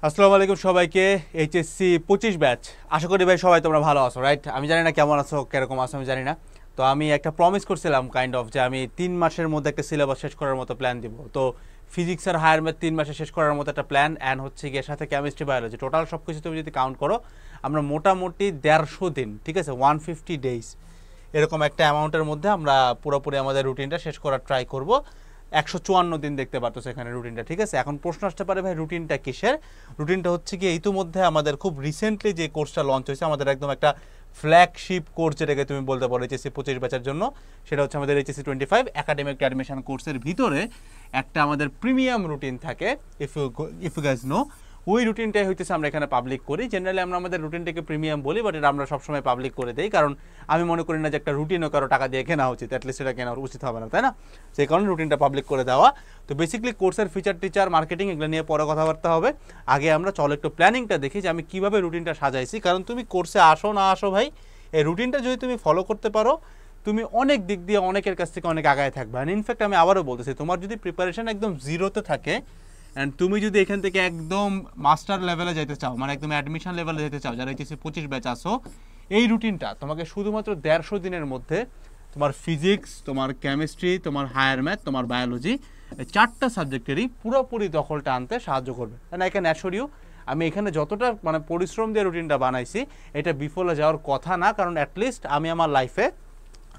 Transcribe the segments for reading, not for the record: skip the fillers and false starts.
আসসালামু আলাইকুম সবাইকে। এইচএসসি 25 ব্যাচ, আশা করি ভাই সবাই তোমরা ভালো আছো, রাইট? আমি জানি না কেমন আছো, কিরকম আছো আমি জানি না। তো আমি একটা প্রমিস করছিলাম কাইন্ড অফ যে আমি 3 মাসের মধ্যে একটা সিলেবাস শেষ করার মতো প্ল্যান দিব। তো ফিজিক্স আর হায়ার ম্যাথ 3 মাসে শেষ করার মতো একটা প্ল্যান, অ্যান্ড হচ্ছে গিয়ে সাথে কেমিস্ট্রি বায়োলজি, টোটাল সব কিছু তুমি যদি কাউন্ট করো আমরা মোটামুটি 150 দিন, ঠিক আছে, 150 ডেইজ এরকম একটা অ্যামাউন্টের মধ্যে আমরা পুরোপুরি আমাদের রুটিনটা শেষ করার ট্রাই করব। 154 দিন দেখতে পারতো সেখানে রুটিনটা, ঠিক আছে। এখন প্রশ্ন আসতে পারে ভাই রুটিনটা কিসের? রুটিনটা হচ্ছে কি, ইতিমধ্যে আমাদের খুব রিসেন্টলি যে কোর্সটা লঞ্চ হয়েছে, আমাদের একদম একটা ফ্ল্যাগশিপ কোর্স যেটাকে তুমি বলতে পারো এইচএসসি 25 ব্যাচের জন্য, সেটা হচ্ছে আমাদের এইচএসসি 25 একাডেমিক অ্যাডমিশন কোর্সের ভিতরে একটা আমাদের প্রিমিয়াম রুটিন থাকে। ইফ ইউ গাইজ নো, ওই রুটিনটাই হইতেছে আমরা এখানে পাবলিক করি। জেনারেলি আমরা আমাদের রুটিনটাকে প্রিমিয়াম বলি, বাট এটা আমরা সবসময় পাবলিক করে দিই, কারণ আমি মনে করি না যে একটা রুটিনও কারো টাকা দিয়ে কেনা উচিত, অ্যাটলিস্ট এটা কেনা উচিত হবে না, তাই না? সেই কারণে রুটিনটা পাবলিক করে দেওয়া। তো বেসিক্যালি কোর্সের ফিচার টিচার মার্কেটিং এগুলো নিয়ে পরে কথাবার্তা হবে। আগে আমরা চলো একটু প্ল্যানিংটা দেখি যে আমি কীভাবে রুটিনটা সাজাইছি, কারণ তুমি কোর্সে আসো না আসো ভাই, এই রুটিনটা যদি তুমি ফলো করতে পারো তুমি অনেক দিক দিয়ে অনেকের কাছ থেকে অনেক আগায় থাকবে। আর ইনফ্যাক্ট আমি আবারও বলতেছি, তোমার যদি প্রিপারেশন একদম জিরোতে থাকে অ্যান্ড তুমি যদি এখান থেকে একদম মাস্টার লেভেলে যেতে চাও, মানে একদম অ্যাডমিশন লেভেলে যেতে চাও, যারা এইচএসসি 25 ব্যাচ আসো, এই রুটিনটা তোমাকে শুধুমাত্র 150 দিনের মধ্যে তোমার ফিজিক্স, তোমার কেমিস্ট্রি, তোমার হায়ার ম্যাথ, তোমার বায়োলজি, এই 4টা সাবজেক্টেরই পুরোপুরি দখলটা আনতে সাহায্য করবে। আই ক্যান অ্যাসিওর ইউ, আমি এখানে যতটা মানে পরিশ্রম দিয়ে রুটিনটা বানাইছি এটা বিফলে যাওয়ার কথা না, কারণ অ্যাটলিস্ট আমি আমার লাইফে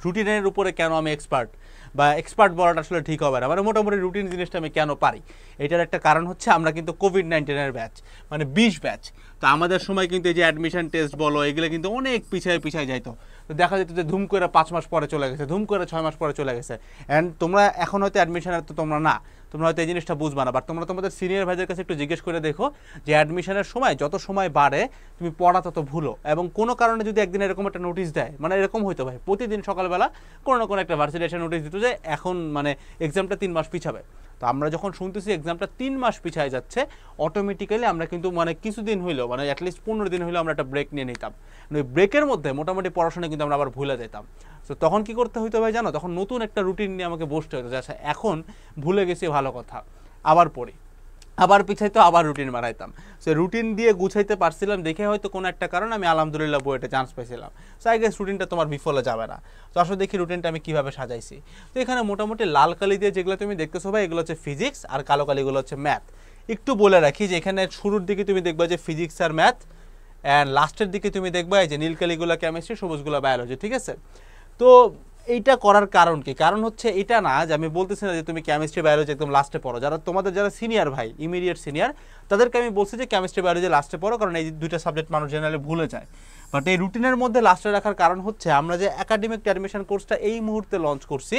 রুটিনের উপরে কেন আমি এক্সপার্ট, বা এক্সপার্ট বলাটা আসলে ঠিক হবে না, মানে মোটামুটি রুটিন জিনিসটা আমি কেন পারি, এটার একটা কারণ হচ্ছে আমরা কিন্তু কোভিড-19 ব্যাচ, মানে 20 ব্যাচ। তো আমাদের সময় কিন্তু এই যে অ্যাডমিশন টেস্ট বলো এগুলো কিন্তু অনেক পিছায় যাইতো। তো দেখা যেত যে ধুম করে 5 মাস পরে চলে গেছে, ধুম করে 6 মাস পরে চলে গেছে। অ্যান্ড তোমরা এখন হয়তো অ্যাডমিশনের তো তোমরা না, তোমরা হয়তো এই জিনিসটা বুঝবা না, বাট তোমরা তোমাদের সিনিয়র ভাইদের কাছে একটু জিজ্ঞেস করে দেখো যে অ্যাডমিশনের সময় যত সময় বাড়ে তুমি পড়া তত ভুলো, এবং কোনো কারণে যদি একদিন এরকম একটা নোটিশ দেয়, মানে এরকম হইতো ভাই প্রতিদিন সকালবেলা কোনো না কোনো একটা ভার্সিটি এসে নোটিশ দিত যে এখন মানে এক্সামটা 3 মাস পিছাবে। তো আমরা যখন শুনতেছি এক্সামটা 3 মাস পিছায় যাচ্ছে, অটোমেটিক্যালি আমরা কিন্তু মানে কিছুদিন হইলেও, মানে অ্যাটলিস্ট 15 দিন হইলেও আমরা একটা ব্রেক নিয়ে নিতাম। ওই ব্রেকের মধ্যে মোটামুটি পড়াশোনা কিন্তু আমরা আবার ভুলে যেতাম। তো তখন কি করতে হইতো ভাই জানো? তখন নতুন একটা রুটিন নিয়ে আমাকে বসতে হতো যে আচ্ছা এখন ভুলে গেছি ভালো কথা, আবার পড়ি, আবার পিছাইতো, আবার রুটিন বানাইতাম। সো রুটিন দিয়ে গুছাইতে পারছিলাম দেখে হয়তো কোনো একটা কারণে আমি আলহামদুলিল্লাহ বইটা চান্স পেয়েছিলাম। সো আই গেস রুটিনটা তোমার বিফলে যাবে না। তো আসলে দেখি রুটিনটা আমি কীভাবে সাজাইছি। তো এখানে মোটামুটি লাল কালি দিয়ে যেগুলো তুমি দেখতেছো ভাই, এগুলো হচ্ছে ফিজিক্স, আর কালো কালিগুলো হচ্ছে ম্যাথ। একটু বলে রাখি যে এখানে শুরুর দিকে তুমি দেখবা যে ফিজিক্স আর ম্যাথ, অ্যান্ড লাস্টের দিকে তুমি দেখবা এই যে নীল কালিগুলো কেমিস্ট্রি, সবুজগুলো বায়োলজি, ঠিক আছে? তো এইটা করার কারণ কি? কারণ হচ্ছে এটা না যে আমি বলতেছি না যে তুমি কেমিস্ট্রি বায়োলজি একদম লাস্টে পড়ো, যারা সিনিয়র ভাই, ইমিডিয়েট সিনিয়র, তাদেরকে আমি বলছি যে কেমিস্ট্রি বায়োলজি লাস্টে পড়ো, কারণ এই দুইটা সাবজেক্ট মানুষ জেনারেলি ভুলে যায়। বাট এই রুটিনের মধ্যে লাস্টে রাখার কারণ হচ্ছে আমরা যে একাডেমিক অ্যাডমিশন কোর্সটা এই মুহূর্তে লঞ্চ করছি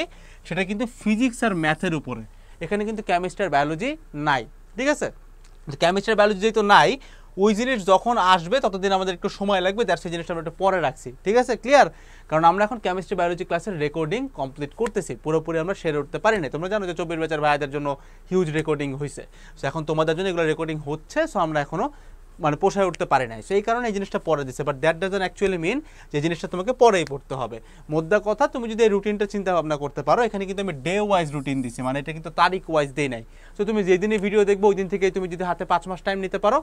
সেটা কিন্তু ফিজিক্স আর ম্যাথের উপরে, এখানে কিন্তু কেমিস্ট্রি আর বায়োলজি নাই, ঠিক আছে? কেমিস্ট্রি আর বায়োলজি যেহেতু নাই, ওই জিনিস যখন আসবে ততদিন আমাদের একটু সময় লাগবে, যার সেই জিনিসটা আমরা একটু পরে রাখছি, ঠিক আছে? ক্লিয়ার? কারণ আমরা এখন কেমিস্ট্রি বায়োলজি ক্লাসের রেকর্ডিং কমপ্লিট করতেছি, পুরোপুরি আমরা সেরে উঠতে পারি না। তোমরা জানো যে 24 ব্যাচের ভাইদের জন্য হিউজ রেকর্ডিং হয়েছে, সো এখন তোমাদের জন্য এগুলো রেকর্ডিং হচ্ছে, সো আমরা এখনও মানে পোষায় উঠতে পারি নাই, সেই কারণে এই জিনিসটা পরে দিচ্ছে। বাট দ্যাট ডাজন্ট অ্যাকচুয়ালি মিন যে জিনিসটা তোমাকে পরেই পড়তে হবে। মোদ্দা কথা, তুমি যদি এই রুটিনটা চিন্তা ভাবনা করতে পারো, এখানে কিন্তু আমি ডে ওয়াইজ রুটিন দিচ্ছি, মানে এটা কিন্তু তারিখ ওয়াইজ দেই নাই। সো তুমি যেদিনই ভিডিও দেখবো ওই দিন থেকে তুমি যদি হাতে 5 মাস টাইম নিতে পারো,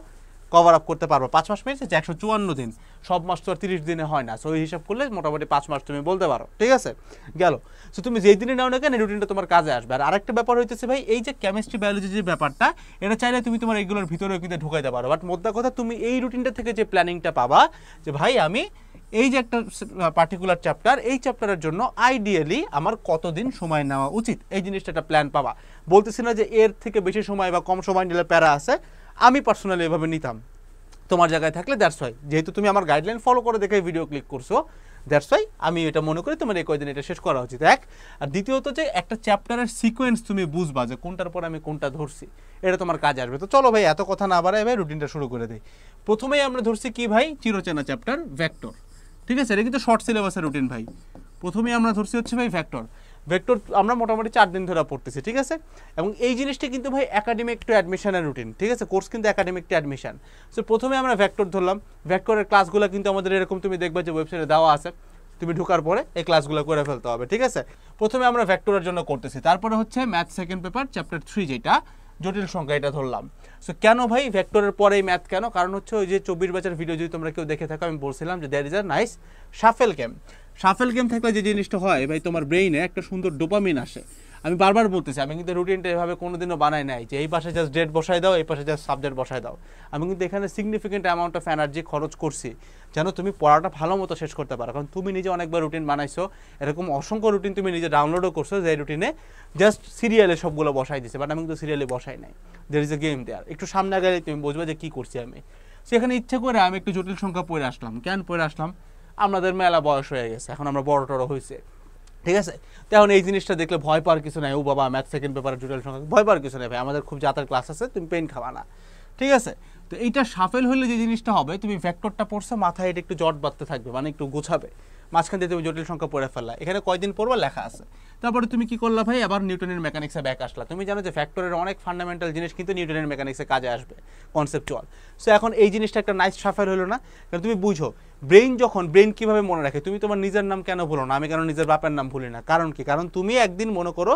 কভার আপ করতে পারবো। 5 মাস মিনস 154 দিন, সব মাস তো আর 30 দিনে হয় না। সো ওই হিসাব করলে মোটামুটি 5 মাস তুমি বলতে পারো, ঠিক আছে? গেল। সো তুমি যেই দিনে নাও না কেন রুটিনটা তোমার কাজে আসবে। আর আরেকটা ব্যাপার হইতেছে ভাই, এই যে কেমিস্ট্রি বায়োলজি যে ব্যাপারটা, এটা চাইলে তুমি তোমার এইগুলোর ভিতরেও কিন্তু ঢুকাইতে পারো। বাট মোদ্দা কথা, তুমি এই রুটিনটা থেকে যে প্ল্যানিংটা পাবা যে ভাই আমি এই যে একটা পার্টিকুলার চ্যাপ্টার, এই চ্যাপ্টারের জন্য আইডিয়ালি আমার কতদিন সময় নেওয়া উচিত, এই জিনিসটা একটা প্ল্যান পাবা। বলতেছি না যে এর থেকে বেশি সময় বা কম সময় নিলে প্যারা আছে, আমি পার্সোনালি এভাবে নিতাম তোমার জায়গায় থাকলে। দ্যাটস ওয়াই, যেহেতু তুমি আমার গাইডলাইন ফলো করে দেখে ভিডিও ক্লিক করছো, দ্যাটস ওয়াই আমি এটা মনে করি তোমার এই কয়দিন এটা শেষ করা উচিত। এক, আর দ্বিতীয়ত যে একটা চ্যাপ্টারের সিকোয়েন্স তুমি বুঝবা যে কোনটার পর আমি কোনটা ধরছি, এটা তোমার কাজে আসবে। তো চলো ভাই এত কথা না বাড়াই ভাই রুটিনটা শুরু করে দিই। প্রথমেই আমরা ধরছি কি ভাই, চিরচেনা চ্যাপ্টার ভেক্টর, ঠিক আছে? এটা কিন্তু শর্ট সিলেবাসের রুটিন ভাই। প্রথমেই আমরা ধরছি হচ্ছে ভাই ভেক্টর। আমরা মোটামুটি 4 দিন ধরে পড়তেছি, ঠিক আছে? এবং এই জিনিসটা কিন্তু ভাই একাডেমিক টু অ্যাডমিশনের রুটিন, ঠিক আছে? কোর্স কিন্তু একাডেমিক টু অ্যাডমিশন। সো প্রথমে আমরা ভেক্টর ধরলাম। ভেক্টরের ক্লাসগুলো কিন্তু আমাদের এরকম তুমি দেখবে যে ওয়েবসাইটে দেওয়া আছে, তুমি ঢোকার পরে এই ক্লাসগুলো করে ফেলতে হবে, ঠিক আছে? প্রথমে আমরা ভেক্টরের জন্য করতেছি, তারপরে হচ্ছে ম্যাথ সেকেন্ড পেপার চ্যাপ্টার 3 যেটা জটিল সংখ্যা এটা ধরলাম। সো কেন ভাই ভেক্টরের পরেই ম্যাথ কেন? কারণ হচ্ছে ওই যে 24 ব্যাচের ভিডিও যদি তোমরা কেউ দেখে থাকো, আমি বলছিলাম যে that is a nice shuffle game. Shuffle game থাকলে যে জিনিসটা হয় ভাই, তোমার ব্রেইনে একটা সুন্দর ডোপামিন আসে। আমি বারবার বলতেছি, আমি কিন্তু রুটিনটা এভাবে কোনোদিনও বানাই নাই যে এই পাশে জাস্ট ডেট বসাই দাও, এই পাশে জাস্ট সাবজেক্ট বসাই দাও। আমি কিন্তু এখানে সিগনিফিকেন্ট অ্যামাউন্ট অফ এনার্জি খরচ করছি যেন তুমি পড়াটা ভালো মতো শেষ করতে পারো। কারণ তুমি নিজে অনেকবার রুটিন বানাইছো, এরকম অসংখ্য রুটিন তুমি নিজে ডাউনলোডও করছো, যে রুটিনে জাস্ট সিরিয়ালে সবগুলো বসাই দিছে, বাট আমি কিন্তু সিরিয়ালে বসাই নাই। দের ইজ এ গেম দেয়ার। একটু সামনে গেলে তুমি বুঝবে যে কী করছি আমি। সেখানে ইচ্ছে করে আমি একটু জটিল সংখ্যা পড়ে আসলাম। কেন পড়ে আসলাম? আমাদের মেলা বয়স হয়ে গেছে, এখন আমরা বড় টড়ো হয়েছে, ঠিক আছে? তো এখন এই জিনিসটা দেখলে ভয় পাওয়ার কিছু নাই। ও বাবা ম্যাথ সেকেন্ড পেপারের জটিল সংখ্যা, ভয় পাওয়ার কিছু নেই ভাই, আমাদের খুব জাতের ক্লাস আছে, তুমি পেন খাবা না, ঠিক আছে? তো এইটা সাফেল হলে যে জিনিসটা হবে, তুমি ভেক্টরটা পড়ছো, মাথায় এটা একটু জট বাঁধতে থাকবে, মানে একটু গোছাবে, মাঝখান দিয়ে তুমি জটিল সংখ্যা পড়ে ফেললা, এখানে কয়দিন পড়বা লেখা আছে। তারপরে তুমি কি করলা ভাই, আবার নিউটনের মেকানিক্সে ব্যাক আসলা। তুমি জানো যে ফ্যাক্টরের অনেক ফান্ডামেন্টাল জিনিস কিন্তু নিউটনের মেকানিক্সে কাজে আসবে, কনসেপচুয়াল। সো এখন এই জিনিসটা একটা নাইস সাফেল হলো না? কারণ তুমি বুঝো ব্রেন কীভাবে মনে রাখে। তুমি তোমার নিজের নাম কেন ভুলো না? আমি কেন নিজের বাপের নাম ভুলি না? কারণ কি? কারণ তুমি একদিন মনে করো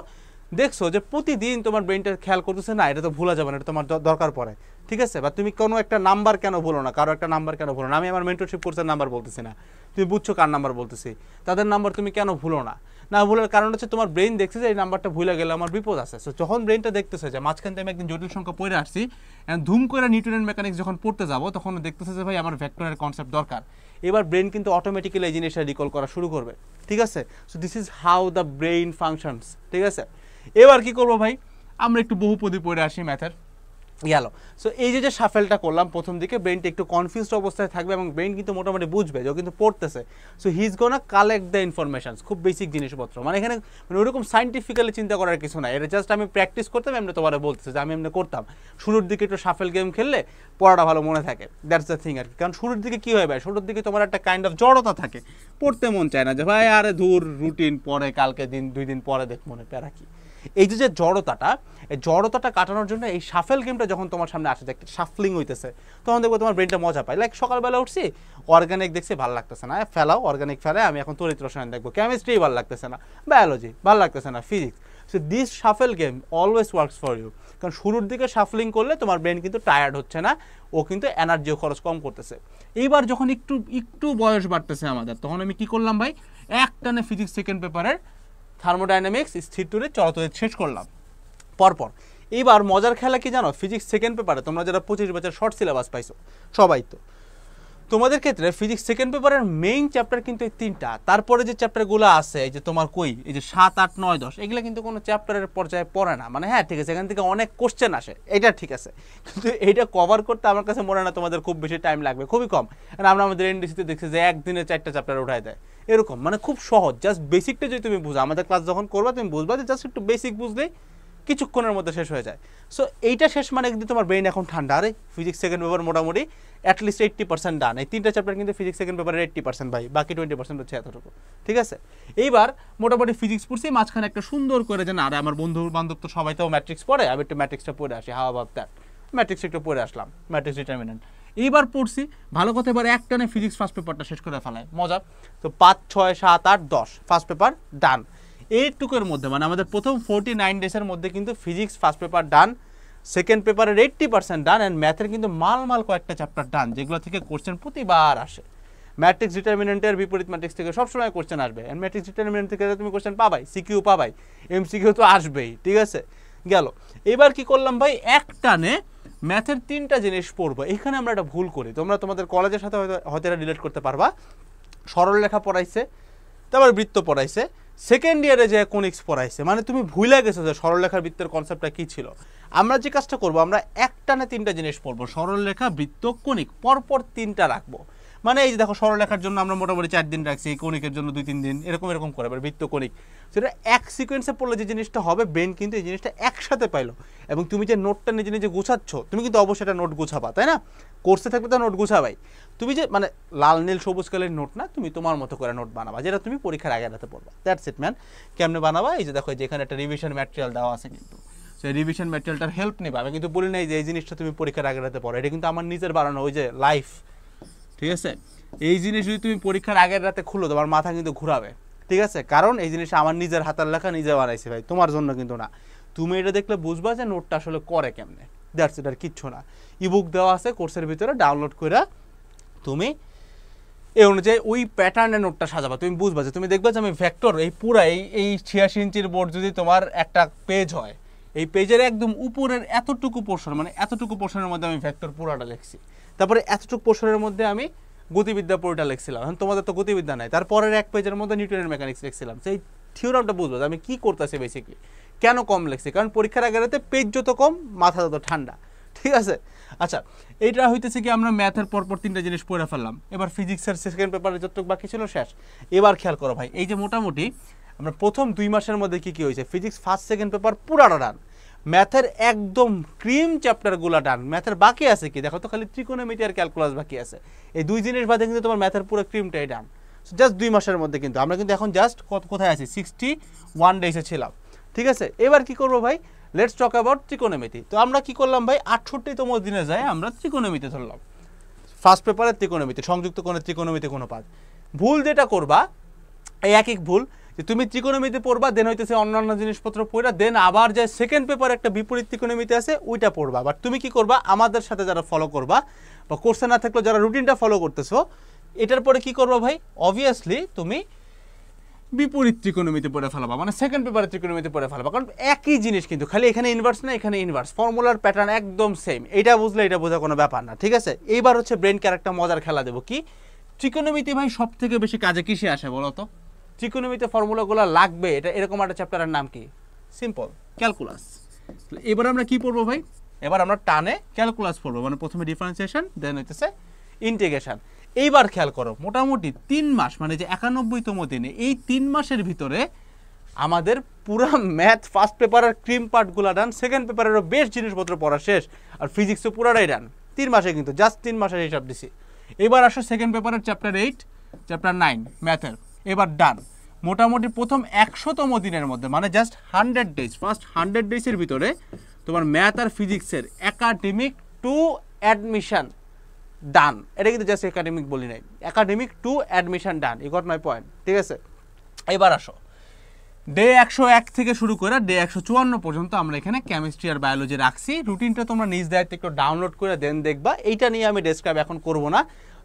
দেখছো যে প্রতিদিন তোমার ব্রেনটা খেয়াল করতেছে না, এটা তো ভুলা যাবে না, এটা তোমার দরকার পড়ে, ঠিক আছে? বা তুমি কোনো একটা নাম্বার কেন ভুলো না, কারো একটা নাম্বার কেন ভুলো না? আমি আমার মেন্টরশিপ কোর্সের নাম্বার বলতেছি না, তুমি বুঝছো কার নাম্বার বলতেছি, তাদের নাম্বার তুমি কেন ভুলো না? না ভুলার কারণ হচ্ছে তোমার ব্রেন দেখছে যে এই নাম্বারটা ভুলে গেলে আমার বিপদ আছে। সো যখন ব্রেনটা দেখতেছে যে মাঝখান থেকে আমি একদিন জটিল সংখ্যা পড়ে আসছি, ধুম করে নিউটনের মেকানিক্স যখন পড়তে যাবো, তখন দেখতেছে যে ভাই আমার ভেক্টরের কনসেপ্ট দরকার। এবার ব্রেন কিন্তু অটোমেটিক্যালি এই জিনিসটা রিকল করা শুরু করবে, ঠিক আছে? So this is how the brain functions, ঠিক আছে? এবার কি করবো ভাই, আমরা একটু বহুপদী পড়ে আসি ম্যাথের, গেল। সো এই যে সাফেলটা করলাম, প্রথম দিকে ব্রেনটা একটু কনফিউজড অবস্থায় থাকবে এবং ব্রেন কিন্তু মোটামুটি বুঝবে যে ও কিন্তু পড়তেছে। So he is gonna collect the informations, খুব বেসিক জিনিসপত্র, মানে এখানে মানে ওরকম সাইন্টিফিক্যালি চিন্তা করার কিছু নাই। এটা জাস্ট আমি প্র্যাকটিস করতাম, এমনি তোমার বলতেছে যে আমি এমনি করতাম। শুরুর দিকে একটু সাফেল গেম খেললে পড়াটা ভালো মনে থাকে, দ্যাটস দ্য থিং আর কি। কারণ শুরুর দিকে কী হয় ভাই, শুরুর দিকে তোমার একটা কাইন্ড অফ জড়তা থাকে, পড়তে মন চায় না, যে ভাই আরে ধুর রুটিন পরে কালকে দিন 2 দিন পরে দেখ মনে প্যারা কি। এই যে জড়তাটা, এই জড়তাটা কাটানোর জন্য এই শাফেল গেমটা যখন তোমার সামনে আসে, একটা শাফলিং হইতেছে, তখন দেখবো তোমার ব্রেনটা মজা পায়। লাইক সকালবেলা উঠছি, অর্গানিক দেখছি ভালো লাগতেছে না, ফেলাও অর্গানিক ফেলে, আমি এখন তড়িৎ রসায়ন দেখবো, কেমিস্ট্রি ভালো লাগতেছে না, বায়োলজি ভালো লাগতেছে না, physics. So this shuffle game always works for you. কারণ শুরুর দিকে শাফলিং করলে তোমার ব্রেন কিন্তু টায়ার্ড হচ্ছে না, ও কিন্তু এনার্জিও খরচ কম করতেছে। এইবার যখন একটু বয়স বাড়তেছে আমাদের, তখন আমি কি করলাম ভাই, একটানে ফিজিক্স সেকেন্ড পেপারের থার্মোডাইনামিক্স স্থির টুরে চলতরিৎ শেষ করলাম পরপর। এইবার মজার খেলা কি জানো, ফিজিক্স সেকেন্ড পেপারে তোমরা যারা 25 বছর শর্ট সিলেবাস পাইছো সবাই, তো তোমাদের ক্ষেত্রে ফিজিক্স সেকেন্ড পেপারের মেইন চ্যাপ্টার কিন্তু এই 3টা। তারপরে যে চ্যাপ্টারগুলো আছে, এই যে তোমার এই যে 7, 8, 9, 10, এগুলো কিন্তু কোনো চ্যাপ্টারের পর্যায়ে পড়ে না। মানে হ্যাঁ ঠিক আছে, এখান থেকে অনেক কোশ্চেন আসে, এটা ঠিক আছে, কিন্তু এইটা কভার করতে আমার কাছে মনে হয় না তোমাদের খুব বেশি টাইম লাগবে, খুবই কম। আমরা আমাদের এনডিসিতে দেখছি যে একদিনে 4টা চ্যাপ্টার উঠায় দেয়, এরকম মানে খুব সহজ। জাস্ট বেসিকটা যদি তুমি বুঝো, আমাদের ক্লাস যখন করবা তুমি বুঝবা যে জাস্ট একটু বেসিক বুঝলেই কিছুক্ষণের মধ্যে শেষ হয়ে যায়। সো এইটা শেষ মানে কিন্তু তোমার ব্রেন এখন ঠান্ডা। আরে ফিজিক্স সেকেন্ড পেপার মোটামুটি অ্যাটলিস্ট 80% ডান। এই 3টা চ্যাপ্টার কিন্তু ফিজিক্স সেকেন্ড পেপারের 80% ভাই, বাকি 20% হচ্ছে এতটুকু, ঠিক আছে? এইবার মোটামুটি ফিজিক্স পড়ছি, মাঝখানে একটা সুন্দর করে যে না, আরে আমার বন্ধু বান্ধব তো সবাই তো ম্যাট্রিক্স পড়ে, আমি একটু ম্যাট্রিক্সটা পড়ে আসি, হাওয়া ভাব দ্যাট, ম্যাট্রিক্স একটু পড়ে আসলাম, ম্যাট্রিক্স ডিটারমিনেন্ট। এইবার পড়ছি ভালো কথা, এবার একটানে ফিজিক্স ফার্স্ট পেপারটা শেষ করে ফেলায়, মজা। তো 5, 6, 7, 8, 10 ফার্স্ট পেপার ডান। এইটুকুর মধ্যে মানে আমাদের প্রথম 49 ডেজের মধ্যে কিন্তু ফিজিক্স ফার্স্ট পেপার ডান, সেকেন্ড পেপারের 80% ডান, অ্যান্ড ম্যাথের কিন্তু মাল কয়েকটা চ্যাপ্টার ডান, যেগুলো থেকে কোশ্চেন প্রতিবার আসে। ম্যাট্রিক্স ডিটারমিনেন্টের বিপরীত ম্যাট্রিক্স থেকে সবসময় কোশ্চেন আসবে, অ্যান্ড ম্যাট্রিক্স ডিটারমিনেন্ট থেকে তুমি কোশ্চেন পাবাই, সিকিউ পাবাই, এমসিকিউ তো আসবেই, ঠিক আছে? গেল। এবার কি করলাম ভাই, একটানে ম্যাথের 3টা জিনিস পড়বো। এখানে আমরা একটা ভুল করি, তোমরা তোমাদের কলেজের সাথে হয়তো এটা রিলেট করতে পারবা। সরল রেখা পড়াইছে, তারপর বৃত্ত পড়াইছে, সেকেন্ড ইয়ারে যে কোনিক্স পড়াইছে, মানে তুমি ভুলে গেছো যে সরলরেখার বৃত্তের কনসেপ্টটা কি ছিল। আমরা যে কাজটা করবো, আমরা একটানে 3টা জিনিস পড়বো, সরলরেখা, বৃত্ত, কোনিক, পরপর 3টা রাখবো। মানে এই যে দেখো, সরলরেখার জন্য আমরা মোটামুটি 4 দিন রাখছি, কোনিকের জন্য 2-3 দিন, এরকম করে বৃত্ত, কোনিক। সেটা এক সিকোয়েন্সে পড়লে যে জিনিসটা হবে, ব্রেন কিন্তু এই জিনিসটা একসাথে পাইলো। এবং তুমি যে নোটটা নিজে গুছাচ্ছ, তুমি কিন্তু অবশ্যই একটা নোট গুছাবা, তাই না? কোর্সে থাকলে তো নোট গুছাবাই। তুমি যে মানে লাল নীল সবুজ কালের নোট না, তুমি তোমার মতো করে নোট বানাবা, যেটা তুমি পরীক্ষার আগে রাতে পড়বা। That's it man. কেমনে বানাবা, এই যে দেখো, যেখানে একটা রিভিশন ম্যাটেরিয়াল দেওয়া আছে, কিন্তু সেই রিভিশন ম্যাটেরিয়ালটার হেল্প নেবা। আমি কিন্তু বলি নাই যে এই জিনিসটা তুমি পরীক্ষার আগে রাতে পড়ো, এটা কিন্তু আমার নিজের বানানো, ওই যে লাইফ, ঠিক আছে? এই জিনিস যদি তুমি পরীক্ষার আগের রাতে খুলো, তোমার মাথা কিন্তু ঘুরাবে, ঠিক আছে? কারণ এই জিনিস আমার নিজের হাতের লেখা, নিজে বানাইছি ভাই, তোমার জন্য কিন্তু না। তুমি এটা দেখলে বুঝবা যে নোটটা আসলে করে কেমনে। দ্যাটস ইট, আর কিচ্ছু না। ইবুক দেওয়া আছে কোর্সের ভিতরে, ডাউনলোড করে তুমি এই অনুযায়ী ওই প্যাটার্নের নোটটা সাজাবা। তুমি বুঝবা যে তুমি দেখবা যে আমি ভেক্টর এই পুরা এই 86 ইঞ্চির বোর্ড যদি তোমার একটা পেজ হয়, এই পেজের একদম উপরের এতটুকু পোর্শন, মানে এতটুকু পোর্শনের মধ্যে আমি ভেক্টর পুরাটা লিখছি, তারপরে এতটুকু পোর্শনের মধ্যে আমি গতিবিদ্যা পুরোটা লিখছিলাম। এখন তোমাদের তো গতিবিদ্যা নাই, তারপরের এক পেজের মধ্যে নিউটনের মেকানিক্স লিখছিলাম। সেই থিওরামটা বুঝবো আমি কি করতেছি বেসিক্যালি, কেন কম লিখছি, কারণ পরীক্ষার আগেতে পেজ যত কম মাথা তত ঠান্ডা, ঠিক আছে। আচ্ছা, এইটা হইতেছে কি আমরা ম্যাথের পরপর 3টা জিনিস পড়ে ফেললাম। এবার ফিজিক্সের সেকেন্ড পেপারে যতটুকু বাকি ছিল শেষ। এবার খেয়াল করো ভাই, এই যে মোটামুটি আমরা প্রথম 2 মাসের মধ্যে কি হয়েছে, ফিজিক্স ফার্স্ট সেকেন্ড পেপার পুরাটা ডান, ম্যাথের একদম ক্রিম চ্যাপ্টারগুলো ডান। ম্যাথের বাকি আছে কি দেখো তো, খালি ত্রিকোণমিতি আর ক্যালকুলাস বাকি আছে। এই 2 জিনিস বাদে কিন্তু তোমার ম্যাথের পুরো ক্রিমটাই ডান, জাস্ট 2 মাসের মধ্যে। কিন্তু আমরা কিন্তু এখন জাস্ট কোথায় আছি, 61 ডেজে ছিলাম, ঠিক আছে। এবার কি করবো ভাই, লেটস টক অ্যাবাউট ত্রিকোণমিতি। তো আমরা কি করলাম ভাই, 68তম দিনে যাই আমরা ত্রিকোণমিতি ধরলাম, ফার্স্ট পেপারে ত্রিকোণমিতি, সংযুক্ত কোণের ত্রিকোণমিতি কোনো পাদ। ভুল যেটা করবা এই একই ভুল, যে তুমি ত্রিকোণমিতি পড়বা, দেন হইতেছে অন্যান্য জিনিসপত্র পড়া, দেন আবার যে সেকেন্ড পেপারে একটা বিপরীত ত্রিকোণমিতি আছে ওইটা পড়বা। বাট তুমি কি করবা, আমাদের সাথে যারা ফলো করবা বা কোর্সে না থাকলেও যারা রুটিনটা ফলো করতেছো, এটার পরে কি করবা ভাই, অবভিয়াসলি তুমি বিপরীত ত্রিকোণমিতি পড়ে ফেলবা, মানে সেকেন্ড পেপারে ত্রিকোণমিতি পড়ে ফেলবা। কারণ একই জিনিস কিন্তু, খালি এখানে ইনভার্স না এখানে ইনভার্স, ফর্মুলার প্যাটার্ন একদম সেম। এটা বুঝলে এটা বোঝা কোনো ব্যাপার না, ঠিক আছে। এইবার হচ্ছে ব্রেন ক্যারেক্টার মজার খেলা দেবো। কি ত্রিকোণমিতি ভাই সব থেকে বেশি কাজে কিসে আসে বলো তো, ত্রিকোণমিতি ফর্মুলাগুলো লাগবে, এটা এরকম একটা চ্যাপ্টারের নাম কি, সিম্পল ক্যালকুলাস। এবার আমরা কি পড়বো ভাই, এবার আমরা টানে ক্যালকুলাস পড়বো, মানে প্রথমে ডিফারেন্সিয়েশন, দেন হইতেছে ইন্টিগ্রেশন। এইবার খেয়াল করো, মোটামুটি 3 মাস, মানে যে 91তম দিনে, এই 3 মাসের ভিতরে আমাদের পুরা ম্যাথ ফার্স্ট পেপারের ক্রিম পার্টগুলো ডান, সেকেন্ড পেপারেরও বেশ জিনিসপত্র পড়া শেষ, আর ফিজিক্সও পুরাটাই ডান 3 মাসে, কিন্তু জাস্ট 3 মাসের হিসাব দিছি। এবার আসো সেকেন্ড পেপারের চ্যাপ্টার 8 চ্যাপ্টার 9 ম্যাথের, এবার ডান। মোটামুটি প্রথম 100তম দিনের মধ্যে, মানে জাস্ট 100 ডেজ, ফার্স্ট 100 ডেজের ভিতরে তোমার ম্যাথ আর ফিজিক্সের একাডেমিক টু অ্যাডমিশন ডান। এটা কিন্তু জাস্ট একাডেমিক বলি নাই, academic two admission done, E got my point, ঠিক আছে। এবার আসো ডে 101 থেকে শুরু করে ডে 154 পর্যন্ত আমরা এখানে কেমিস্ট্রি আর বায়োলজি রাখছি। রুটিনটা তোমরা নিজ দায়িত্বে একটু ডাউনলোড করে দেন দেখবা। এইটা নিয়ে আমি ডেসক্রাইব এখন করব না,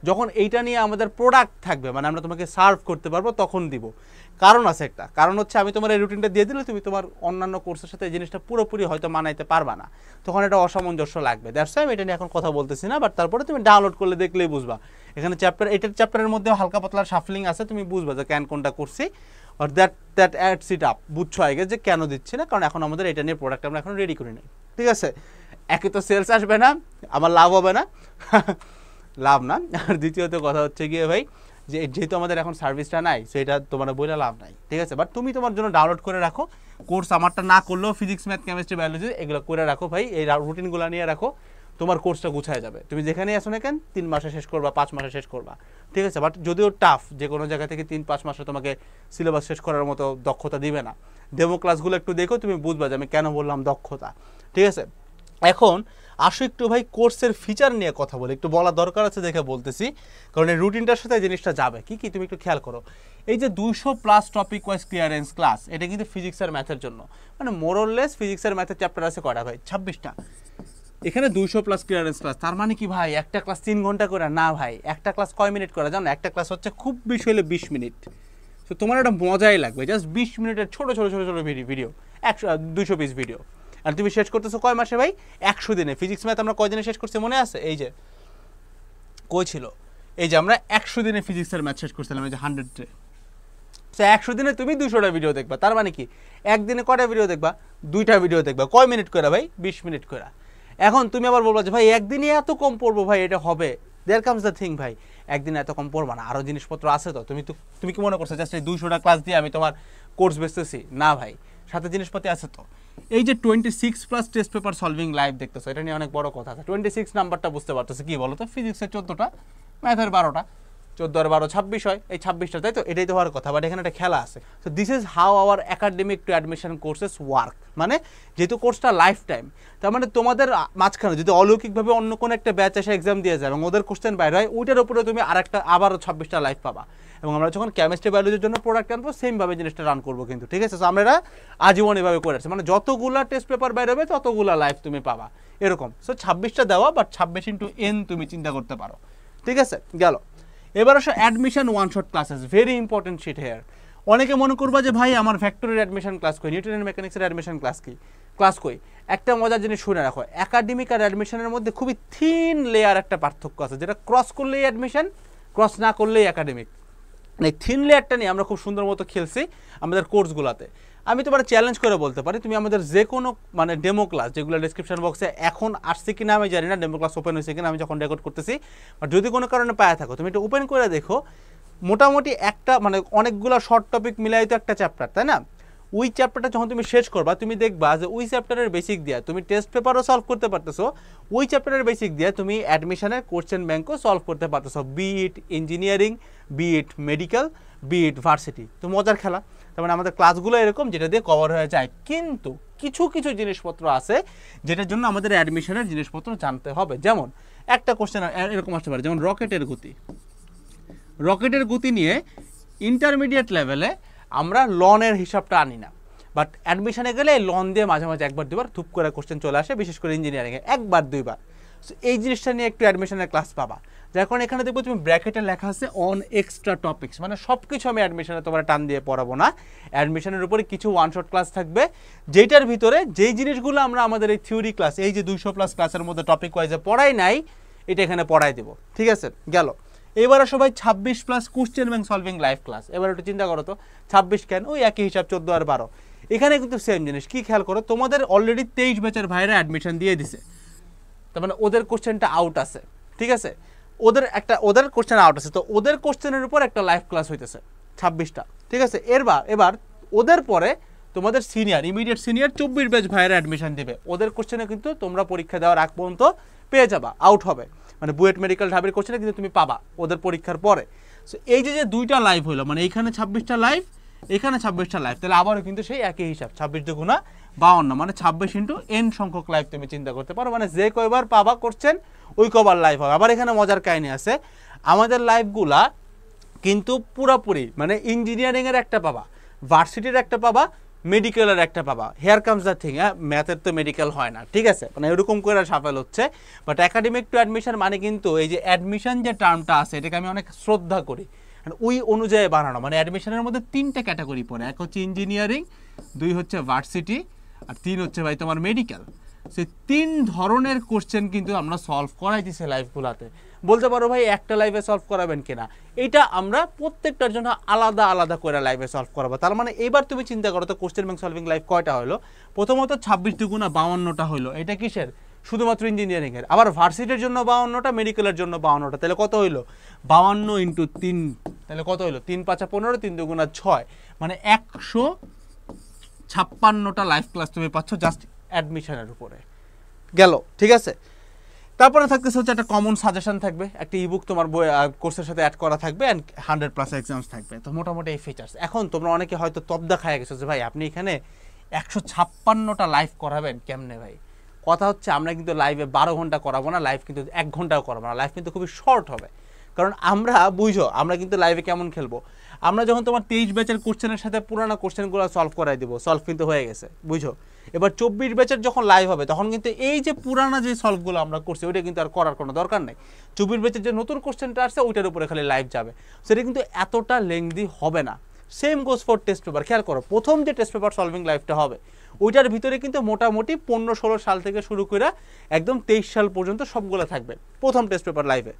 যখন এইটা নিয়ে আমাদের প্রোডাক্ট থাকবে, মানে আমরা তোমাকে সার্ভ করতে পারবো তখন দিব। কারণ আছে একটা, কারণ হচ্ছে আমি তোমার এই রুটিনটা দিয়ে দিলে তুমি তোমার অন্যান্য কোর্সের সাথে এই জিনিসটা পুরোপুরি হয়তো মানাইতে পারবা না, তখন এটা অসামঞ্জস্য লাগবে। দ্যাটস ওয়াই আমি এটা নিয়ে এখন কথা বলতেছি না, বাট তারপরে তুমি ডাউনলোড করলে দেখলেই বুঝবা। এখানে চ্যাপ্টার, এটার চ্যাপ্টারের মধ্যে হালকা পাতলা শাফলিং আছে, তুমি বুঝবা যে কেন কোনটা করছি, আর দ্যাট অ্যাডস ইট আপ, বুঝছো আগে যে কেন দিচ্ছি না, কারণ এখন আমাদের এটা নিয়ে প্রোডাক্ট আমরা এখন রেডি করি নাই, ঠিক আছে। একে তো সেলস আসবে না, আমার লাভ হবে না লাভ না, আর দ্বিতীয়ত কথা হচ্ছে গিয়ে ভাই যে যেহেতু আমাদের এখন সার্ভিসটা নাই, সেটা তোমার বইলে লাভ নাই, ঠিক আছে। বাট তুমি তোমার জন্য ডাউনলোড করে রাখো, কোর্স আমারটা না করলেও ফিজিক্স ম্যাথ কেমিস্ট্রি বায়োলজি এগুলো করে রাখো ভাই, এই রুটিনগুলো নিয়ে রাখো, তোমার কোর্সটা গুছায় যাবে। তুমি যেখানেই আসো না কেন 3 মাসে শেষ করবা, 5 মাসে শেষ করবা, ঠিক আছে। বাট যদিও টাফ, যে কোনো জায়গা থেকে 3-5 মাসে তোমাকে সিলেবাস শেষ করার মতো দক্ষতা দিবে না। ডেমো ক্লাসগুলো একটু দেখো, তুমি বুঝবা যে আমি কেন বললাম দক্ষতা, ঠিক আছে। এখন আসো একটু ভাই কোর্সের ফিচার নিয়ে কথা বলি, একটু বলা দরকার আছে দেখে বলতেছি, কারণ এই রুটিনটার সাথে এই জিনিসটা যাবে। কি কি তুমি একটু খেয়াল করো, এই যে 200+ টপিক ওয়াইজ ক্লিয়ারেন্স ক্লাস, এটা কিন্তু ফিজিক্স আর ম্যাথের জন্য, মানে মোরলেস ফিজিক্স আর ম্যাথের চ্যাপ্টার আছে কয়টা ভাই, 26টা। এখানে 200+ ক্লিয়ারেন্স ক্লাস, তার মানে কি ভাই একটা ক্লাস 3 ঘন্টা করে না ভাই, একটা ক্লাস কয় মিনিট করে জানো, একটা ক্লাস হচ্ছে খুব বেশি হলে 20 মিনিট। তো তোমার একটা মজাই লাগবে, জাস্ট 20 মিনিটের ছোট ছোট ছোট ছোট ভিডিও, 200 পিস ভিডিও, আর তুমি শেষ করতেছো কয় মাসে ভাই, 100 দিনে। ফিজিক্স ম্যাথ আমরা কয় দিনে শেষ করছি মনে আছে, এই যে কই ছিল, এই যে আমরা 100 দিনে ফিজিক্সের ম্যাথ শেষ করছিলাম, এই যে 100-এ। সো 100 দিনে তুমি 200টা ভিডিও দেখবা, তার মানে কি একদিনে কয়টা ভিডিও দেখবা, 2টা ভিডিও দেখবা, কয় মিনিট করে ভাই, 20 মিনিট করে। এখন তুমি আবার বলবা যে ভাই একদিনে এত কম পড়বো ভাই, এটা হবে, দেয়ার কামস দ্য থিং ভাই, একদিনে এত কম পড়বা না, আরও জিনিসপত্র আছে। তো তুমি কি মনে করছো জাস্ট এই 200টা ক্লাস দিয়ে আমি তোমার কোর্স বেচতেছি, না ভাই, সাথে জিনিসপাতি আছে। তো এই যে 26+ টেস্ট পেপার সলভিং লাইভ দেখতেছো, এটা নিয়ে অনেক বড় কথা আছে। 26 নাম্বারটা বুঝতে পারতেছে কি বলো তো, ফিজিক্সের 14টা, ম্যাথের 12টা, 14 আর 12 26 হয়, এই 26টা, তাই তো? এটাই তো হওয়ার কথা, বাট এখানে একটা খেলা আছে। So this is how hour academic two admission courses work. মানে যেহেতু কোর্সটা লাইফ টাইম, তার মানে তোমাদের মাঝখানে যদি অলৌকিকভাবে অন্য কোনো একটা ব্যাচ এসে এক্সাম দিয়ে যায় এবং ওদের কোশ্চেন বাইরে হয়, ওইটার উপরে তুমি আবারও 26টা লাইফ পাবা। এবং আমরা যখন কেমিস্ট্রি বায়োলজির জন্য প্রোডাক্ট আনবো, সেমভাবে জিনিসটা রান করবো কিন্তু, ঠিক আছে? সো আমরা আজীবন এভাবে করে আসছি, মানে যতগুলা টেস্ট পেপার বাইরে হবে ততগুলা লাইফ তুমি পাবা, এরকম। সো 26টা দেওয়া, বাট 26 ইন্টু n তুমি চিন্তা করতে পারো, ঠিক আছে? গেল। এবার আসো admission one shot classes, very important sheet here. অনেকে মনে করবা যে ভাই আমার ভেক্টরের অ্যাডমিশন ক্লাস কই, নিউটন অ্যান্ড মেকানিক্সের অ্যাডমিশন ক্লাস কই। একটা মজার জিনিস শুনে রাখো, একাডেমিক আর অ্যাডমিশনের মধ্যে খুবই থিন লেয়ার একটা পার্থক্য আছে, যেটা ক্রস করলেই অ্যাডমিশন, ক্রস না করলেই একাডেমিক। এই থিন লেয়ারটা নিয়ে আমরা খুব সুন্দর মতো খেলছি আমাদের কোর্সগুলোতে। আমি তোমার চ্যালেঞ্জ করে বলতে পারি, তুমি আমাদের যে কোনো মানে ডেমো ক্লাস যেগুলো ডিসক্রিপশন বক্সে এখন আসছে কিনা আমি জানি না, ডেমো ক্লাস ওপেন হয়েছে কিনা আমি যখন রেকর্ড করতেছি, বাট যদি কোনো কারণে পায়ে থাকো তুমি এটা ওপেন করে দেখো, মোটামুটি একটা মানে অনেকগুলো শর্ট টপিক মিলাই তো একটা চ্যাপ্টার, তাই না? ওই চ্যাপ্টারটা যখন তুমি শেষ করবা, তুমি দেখবা যে ওই চ্যাপ্টারের বেসিক দিয়ে তুমি টেস্ট পেপারও সলভ করতে পারতেছো, ওই চ্যাপ্টারের বেসিক দিয়ে তুমি অ্যাডমিশনের কোশ্চেন ব্যাংকও সলভ করতে পারতেছো, বি ইট ইঞ্জিনিয়ারিং, বি ইট মেডিকেল, বি ইট ভার্সিটি। তো মজার খেলা। তার মানে আমাদের ক্লাসগুলো এরকম যেটা দিয়ে কভার হয়ে যায়, কিন্তু কিছু কিছু জিনিসপত্র আছে যেটার জন্য আমাদের অ্যাডমিশনের জিনিসপত্র জানতে হবে। যেমন একটা কোশ্চেন এরকম আসতে পারে, যেমন রকেটের গতি নিয়ে ইন্টারমিডিয়েট লেভেলে আমরা লনের হিসাবটা আনি না, বাট অ্যাডমিশনে গেলে লন দিয়ে মাঝে মাঝে একবার দুবার থুপ করে কোশ্চেন চলে আসে, বিশেষ করে ইঞ্জিনিয়ারিংয়ে একবার দুইবার। সো এই জিনিসটা নিয়ে একটু অ্যাডমিশনের ক্লাস পাবা। যার কারণে এখানে দেখবো তুমি ব্র্যাকেটে লেখা আছে অন এক্সট্রা টপিক্স, মানে সব কিছু আমি অ্যাডমিশনে তোমার টান দিয়ে পড়াবো না, অ্যাডমিশনের উপরে কিছু ওয়ান শট ক্লাস থাকবে, যেটার ভিতরে যেই জিনিসগুলো আমরা আমাদের এই থিওরি ক্লাস, এই যে 200+ ক্লাসের মধ্যে টপিক ওয়াইজে পড়াই নাই, এটা এখানে পড়াই দেবো, ঠিক আছে? গেল। এবারে সবাই 26+ question bank solving live class. এবার একটু চিন্তা করো তো, 26 কেন? ওই একই হিসাব 14 আর 12। এখানে কিন্তু সেম জিনিস। কি খেয়াল করো, তোমাদের অলরেডি 23 ব্যাচের ভাইরা অ্যাডমিশন দিয়ে দিছে, তার মানে ওদের কোশ্চেনটা আউট আছে, ঠিক আছে? ওদের কোশ্চেন আউট আছে, তো ওদের কোশ্চেনের উপর একটা লাইভ ক্লাস হইতেছে 26টা, ঠিক আছে? এবার ওদের পরে তোমাদের সিনিয়র, ইমিডিয়েট সিনিয়র 24 ব্যাচ ভাইরা অ্যাডমিশন দেবে, ওদের কোশ্চেনে কিন্তু তোমরা পরীক্ষা দেওয়ার আগ পর্যন্ত পেয়ে যাবা, আউট হবে, মানে বুয়েট মেডিকেল ঢাবির কোশ্চেনে কিন্তু তুমি পাবা ওদের পরীক্ষার পরে। সো এই যে দুইটা লাইভ হলো, মানে এইখানে 26টা লাইভ, এখানে 26টা লাইভ, তাহলে আবারও কিন্তু সেই একই হিসাব, 26 দুগুণা 52, মানে 26 ইন্টু n সংখ্যক লাইভ তুমি চিন্তা করতে পারো, মানে যে কয়বার পাবা কোশ্চেন ওই কবার লাইভ হবে। আবার এখানে মজার কাহিনী আছে, আমাদের লাইভগুলা কিন্তু পুরোপুরি মানে ইঞ্জিনিয়ারিংয়ের একটা পাবা, ভার্সিটির একটা পাবা, মেডিকেলের একটা পাবা। হেয়ার কামস দ্য থিং, হ্যাঁ, ম্যাথের তো মেডিকেল হয় না, ঠিক আছে? মানে এরকম করে সাফেল হচ্ছে। বাট একাডেমিক টু অ্যাডমিশন মানে কিন্তু এই যে অ্যাডমিশন যে টার্মটা আছে, এটাকে আমি অনেক শ্রদ্ধা করি, ওই অনুযায়ী বানানো। মানে অ্যাডমিশনের মধ্যে 3টে ক্যাটাগরি পড়ে, এক হচ্ছে ইঞ্জিনিয়ারিং, 2 হচ্ছে ভার্সিটি, আর 3 হচ্ছে ভাই তোমার মেডিকেল। সেই 3 ধরনের কোশ্চেন কিন্তু আমরা সলভ করাইতেছি লাইভগুলোতে। বলতে পারো ভাই একটা লাইভে সলভ করাবেন কিনা, এটা আমরা প্রত্যেকটার জন্য আলাদা আলাদা করে লাইভে সলভ করাবো। তার মানে এবার তুমি চিন্তা করো তো, কোশ্চেন ব্যাংক সলভিং লাইভ কয়টা হলো? প্রথমত 26 দুগুণা 52টা হলো, এটা কিসের? শুধুমাত্র ইঞ্জিনিয়ারিংয়ের। আবার ভার্সিটির জন্য 52টা, মেডিকেলের জন্য 52টা, তাহলে কত হইলো? 52 ইন্টু 3, তাহলে কত হইলো? 3 5 15, 3 দুগুণা 6, মানে 156টা লাইভ ক্লাস তুমি পাচ্ছ জাস্ট অ্যাডমিশনের উপরে। গেল, ঠিক আছে? তারপরে থাকতেছে হচ্ছে একটা কমন সাজেশন থাকবে, একটা ইবুক তোমার বই কোর্সের সাথে অ্যাড করা থাকবে, অ্যান্ড 100+ এক্সামস থাকবে। তো মোটামুটি এই ফিচার্স। এখন তোমরা অনেকে হয়তো তবদা খায় গেছো যে ভাই আপনি এখানে 156টা লাইভ করাবেন কেমনে ভাই? কথা হচ্ছে আমরা কিন্তু লাইভে 12 ঘন্টা করাবো না, লাইভ কিন্তু 1 ঘন্টাও করাবো না, লাইভ কিন্তু খুবই শর্ট হবে। কারণ আমরা বুঝো আমরা কিন্তু লাইভে কেমন খেলবো, আমরা যখন তোমার 23 ব্যাচের কোশ্চেনের সাথে পুরানো কোশ্চেনগুলো সলভ করাই দেবো, সলভ কিন্তু হয়ে গেছে, বুঝো। এবার 24 ব্যাচের যখন লাইভ হবে তখন কিন্তু এই যে পুরানা যে সলভগুলো আমরা করছি ওইটা কিন্তু আর করার কোনো দরকার নেই। 24 ব্যাচের যে নতুন কোশ্চেনটা আসছে ওইটার উপরে খালি লাইভ যাবে, সেটা কিন্তু এতটা লেংদি হবে না। Same goes for test paper. খেয়াল করো, প্রথম যে টেস্ট পেপার সলভিং লাইভটা হবে ওইটার ভিতরে কিন্তু মোটামুটি 15-16 সাল থেকে শুরু করে একদম 23 সাল পর্যন্ত সবগুলো থাকবে প্রথম টেস্ট পেপার লাইভে।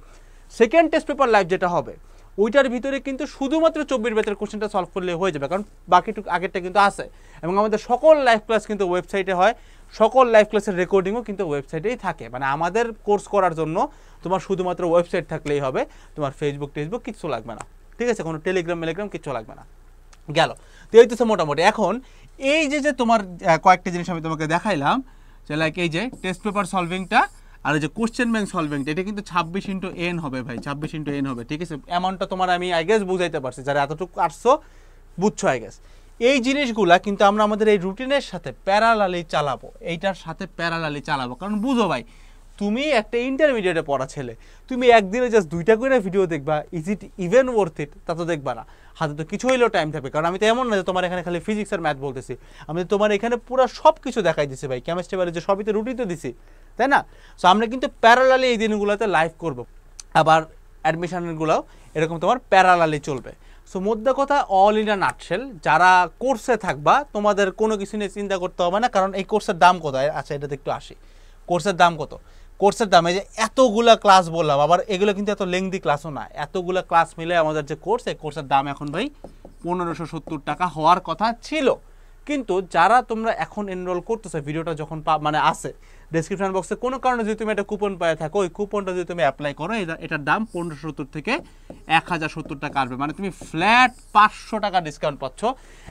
সেকেন্ড টেস্ট পেপার লাইভ যেটা হবে ওইটার ভিতরে কিন্তু শুধুমাত্র 24 ব্যাচের কোশ্চেনটা সলভ করলে হয়ে যাবে, কারণ বাকিটুকু আগেরটা কিন্তু আছে। এবং আমাদের সকল লাইভ ক্লাস কিন্তু ওয়েবসাইটে হয়, সকল লাইভ ক্লাসের রেকর্ডিংও কিন্তু ওয়েবসাইটেই থাকে। মানে আমাদের কোর্স করার জন্য তোমার শুধুমাত্র ওয়েবসাইট থাকলেই হবে, তোমার ফেসবুক টেসবুক কিচ্ছু লাগবে না, ঠিক আছে? কোনো টেলিগ্রাম কিচ্ছু লাগবে না। গেল, তো এই তো মোটামুটি। এখন এই যে তোমার কয়েকটা জিনিস আমি তোমাকে দেখাইলাম, যে লাইক এই যে টেস্ট পেপার সলভিংটা আর এই যে কোশ্চেন ব্যাংক সলভিং এটা কিন্তু 26x n হবে ভাই, 26x n হবে, ঠিক আছে? অ্যামাউন্টটা তোমার আমি আই গেস বুঝাইতে পারছি, যারা এতটুকু আসছো বুঝছো আই গেস। এই জিনিসগুলা কিন্তু আমরা আমাদের এই রুটিনের সাথে প্যারালালি চালাবো, এইটার সাথে প্যারালালি চালাবো। কারণ বুঝো ভাই, তুমি একটা ইন্টারমিডিয়েটে পড়া ছেলে, তুমি একদিনে জাস্ট 2টা করে ভিডিও দেখবা, is it even worth it? তা তো দেখবা না, হাতে তো কিছু হইলেও টাইম থাকবে। কারণ আমি তো এমন না যে তোমার এখানে খালি ফিজিক্স আর ম্যাথ বলতেছি, আমি তো তোমার এখানে পুরো সব কিছু দেখাই দিছি ভাই, কেমিস্ট্রি বায়োলজি সবই তো রুটিন তো দিছি, তাই না? সো আমরা কিন্তু প্যারালালি এই দিনগুলোতে লাইভ করব, আবার অ্যাডমিশনগুলোও এরকম তোমার প্যারালালি চলবে। সো মোদ্দা কথা, অল ইন আ নাটশেল, যারা কোর্সে থাকবা তোমাদের কোনো কিছু নিয়ে চিন্তা করতে হবে না। কারণ এই কোর্সের দাম কত? আচ্ছা এটাতে একটু আসি, কোর্সের দাম কত? কোর্সের দাম এই যে এতগুলা ক্লাস বললাম, আবার এগুলো কিন্তু এত লেংদি ক্লাসও না, এতগুলা ক্লাস মিলে আমাদের যে কোর্স, এই কোর্সের দাম এখন ভাই 1570 টাকা হওয়ার কথা ছিল। কিন্তু যারা তোমরা এখন এনরোল করতেছো, ভিডিওটা যখন মানে আসে ডেসক্রিপশন বক্সে, কোনো কারণে যদি তুমি একটা কুপন পায়ে থাকো, ওই কুপনটা যদি তুমি অ্যাপ্লাই করো, এটার দাম 1570 থেকে 1070 টাকা আসবে। মানে তুমি ফ্ল্যাট 500 টাকা ডিসকাউন্ট পাচ্ছ,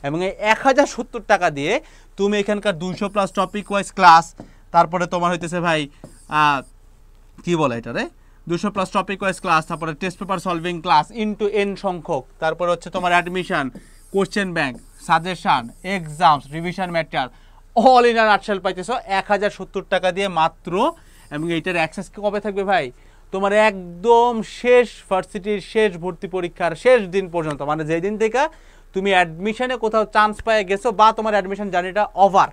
এবং এই 1070 টাকা দিয়ে তুমি এখানকার 200+ টপিক ওয়াইজ ক্লাস, তারপরে তোমার হইতেছে ভাই কি বলে এটা রে, 200+ টপিক ওয়াইজ ক্লাস, তারপরে test paper solving class into n সংখ্যক, তারপরে হচ্ছে তোমার admission, question bank, suggestion, exams, revision material, all in a nutshell পাইতেছো 1070 টাকা দিয়ে মাত্র। এবং এইটার অ্যাক্সেস কবে থাকবে ভাই? তোমার একদম শেষ ভার্সিটির শেষ ভর্তি পরীক্ষার শেষ দিন পর্যন্ত, মানে যেই দিন থেকে তুমি অ্যাডমিশনে কোথাও চান্স পেয়ে গেছো বা তোমার অ্যাডমিশন জার্নিটা ওভার,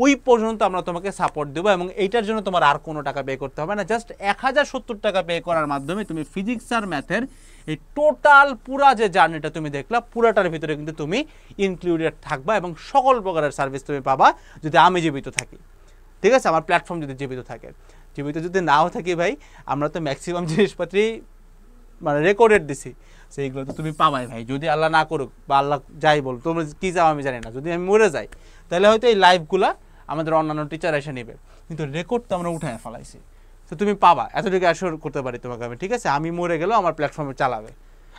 ওই পর্যন্ত আমরা তোমাকে সাপোর্ট দেবো। এবং এইটার জন্য তোমার আর কোনো টাকা পে করতে হবে না, জাস্ট 1070 টাকা পে করার মাধ্যমে তুমি ফিজিক্স আর ম্যাথের এই টোটাল পুরা যে জার্নিটা তুমি দেখলা, পুরাটার ভিতরে কিন্তু তুমি ইনক্লুডেড থাকবা, এবং সকল প্রকারের সার্ভিস তুমি পাবা যদি আমি জীবিত থাকি, ঠিক আছে? আমার প্ল্যাটফর্ম যদি জীবিত থাকে। জীবিত যদি নাও থাকি ভাই, আমরা তো ম্যাক্সিমাম জিনিসপত্রই মানে রেকর্ডেড দিছি, সেইগুলো তো তুমি পাবাই ভাই। যদি আল্লাহ না করুক বা আল্লাহ যাই বল, তোমরা কী যাও আমি জানি না, যদি আমি মরে যাই তাহলে হয়তো এই লাইভগুলো আমাদের অন্যান্য টিচার এসে নেবে, কিন্তু রেকর্ড তো আমরা উঠায় ফেলাইছি। তো তুমি পাবা, এতটুকু অ্যাসিওর করতে পারি তোমাকে আমি, ঠিক আছে? আমি মরে গেলেও আমার প্ল্যাটফর্মে চালাবে।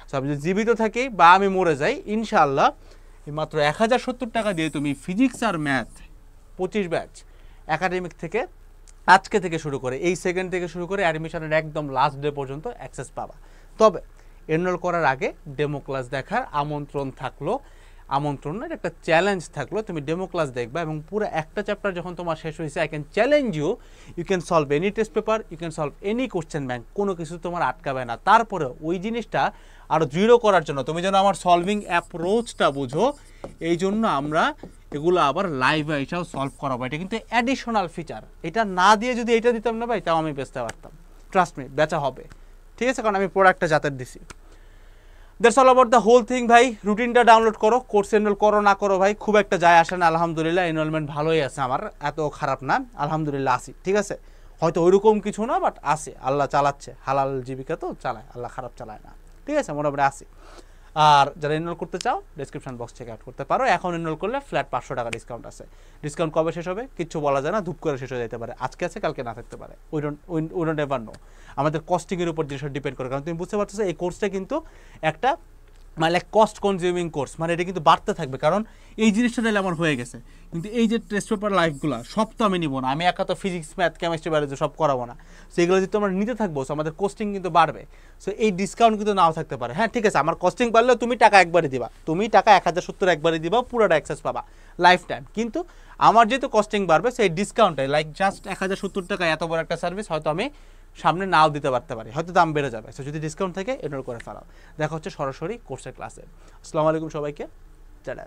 সো আমি যদি জীবিত থাকি বা আমি মরে যাই, ইনশাআল্লাহ এই মাত্র 1070 টাকা দিয়ে তুমি ফিজিক্স আর ম্যাথ 25 ব্যাচ একাডেমিক থেকে আজকে থেকে শুরু করে, এই সেকেন্ড থেকে শুরু করে অ্যাডমিশনের একদম লাস্ট ডে পর্যন্ত অ্যাক্সেস পাবা। তবে এনরোল করার আগে ডেমো ক্লাস দেখার আমন্ত্রণ থাকলো, আমন্ত্রণ না, একটা চ্যালেঞ্জ থাকলো, তুমি ডেমো ক্লাস দেখবা, এবং পুরো একটা চ্যাপ্টার যখন তোমার শেষ হয়েছে, I can challenge you, you can solve any test paper, you can solve any question bank, কোনো কিছু তোমার আটকাবে না। তারপরে ওই জিনিসটা আরও দৃঢ় করার জন্য, তুমি যেন আমার সলভিং অ্যাপ্রোচটা বুঝো, এই জন্য আমরা এগুলো আবার লাইভে এসেও সলভ করাবো। এটা কিন্তু অ্যাডিশনাল ফিচার, এটা না দিয়ে যদি এটা দিতাম না ভাই, তাও আমি বেচতে পারতাম, ট্রাস্ট মি, বেচা হবে, ঠিক আছে? কারণ আমি প্রোডাক্টটা জাতের দিছি। That's all about the whole thing ভাই। রুটিনটা ডাউনলোড করো, কোর্স এনরোল করো না করো ভাই, খুব একটা যায় আসে না। আলহামদুলিল্লাহ এনরোলমেন্ট ভালোই আছে আমার, এত খারাপ না, আলহামদুলিল্লাহ আসি, ঠিক আছে? হয়তো ওইরকম কিছু না, বাট আসে, আল্লাহ চালাচ্ছে, হালাল জীবিকা তো চালায় আল্লাহ, খারাপ চালায় না, ঠিক আছে? মোটামুটি আসি। আর যারা এনরোল করতে চাও, ডেসক্রিপশন বক্স চেক আউট করতে পারো। এখন এনরোল করলে ফ্ল্যাট 500 টাকা ডিসকাউন্ট আছে। ডিসকাউন্ট কবে শেষ হবে কিচ্ছু বলা যায় না, ধূপ করে শেষ হয়ে যেতে পারে, আজকে আছে কালকে না থাকতে পারে, উই ডোন্ট এভার নো। আমাদের কস্টিংয়ের উপর জিনিসটা ডিপেন্ড করে, কারণ তুমি বুঝতে পারছো এই কোর্সটা কিন্তু একটা মানে কস্ট কনজিউমিং কোর্স, মানে এটা কিন্তু বাড়তে থাকবে, কারণ এই জিনিসটা তাহলে আমার হয়ে গেছে। কিন্তু এই যে টেস্ট পেপার লাইফগুলো সব তো আমি নিব না, আমি একা তো ফিজিক্স ম্যাথ কেমিস্ট্রি বায়োলজি সব করাবো না। সো এগুলো যদি আমরা নিতে থাকবো, সো আমাদের কস্টিং কিন্তু বাড়বে। সো এই ডিসকাউন্ট কিন্তু নাও থাকতে পারে। হ্যাঁ ঠিক আছে, আমার কস্টিং বাড়লেও তুমি টাকা একবারই দিবা, তুমি টাকা 1070 একবারই দিবা, পুরোটা অ্যাক্সেস পাবা লাইফ টাইম। কিন্তু আমার যেহেতু কস্টিং বাড়বে, সেই ডিসকাউন্টে লাইক জাস্ট 1070 টাকা এত বড় একটা সার্ভিস হয়তো আমি সামনে নাও দিতে পারতে পারি, হয়তো দাম বেড়ে যাবে। সো যদি ডিসকাউন্ট থাকে এনরোল করে ফেলাও। দেখা হচ্ছে সরাসরি কোর্সের ক্লাসে। আসসালামু আলাইকুম সবাইকে, টাটা।